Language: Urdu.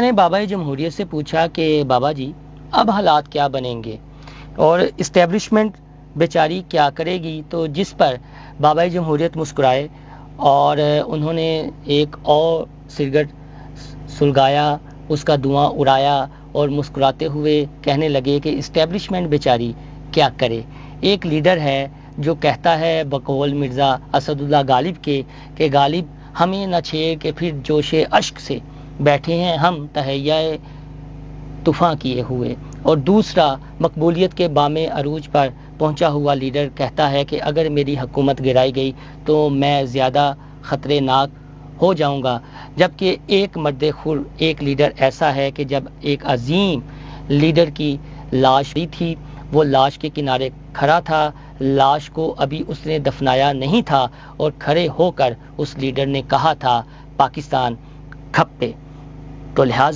میں نے بابا جمہوریت سے پوچھا کہ بابا جی اب حالات کیا بنیں گے اور اسٹیبلشمنٹ بیچاری کیا کرے گی، تو جس پر بابا جمہوریت مسکرائے اور انہوں نے ایک اور سگریٹ سلگایا، اس کا دھواں اڑایا اور مسکراتے ہوئے کہنے لگے کہ اسٹیبلشمنٹ بیچاری کیا کرے۔ ایک لیڈر ہے جو کہتا ہے بقول مرزا اسد اللہ غالب کے کہ غالب ہمیں نہ چھیڑ کے پھر جوش اشک سے بیٹھے ہیں ہم تہیہ طوفاں کیے ہوئے، اور دوسرا مقبولیت کے بام عروج پر پہنچا ہوا لیڈر کہتا ہے کہ اگر میری حکومت گرائی گئی تو میں زیادہ خطرے ناک ہو جاؤں گا، جبکہ ایک مرد خور ایک لیڈر ایسا ہے کہ جب ایک عظیم لیڈر کی لاش تھی وہ لاش کے کنارے کھڑا تھا، لاش کو ابھی اس نے دفنایا نہیں تھا، اور کھڑے ہو کر اس لیڈر نے کہا تھا پاکستان کھپے۔ تو لہٰذا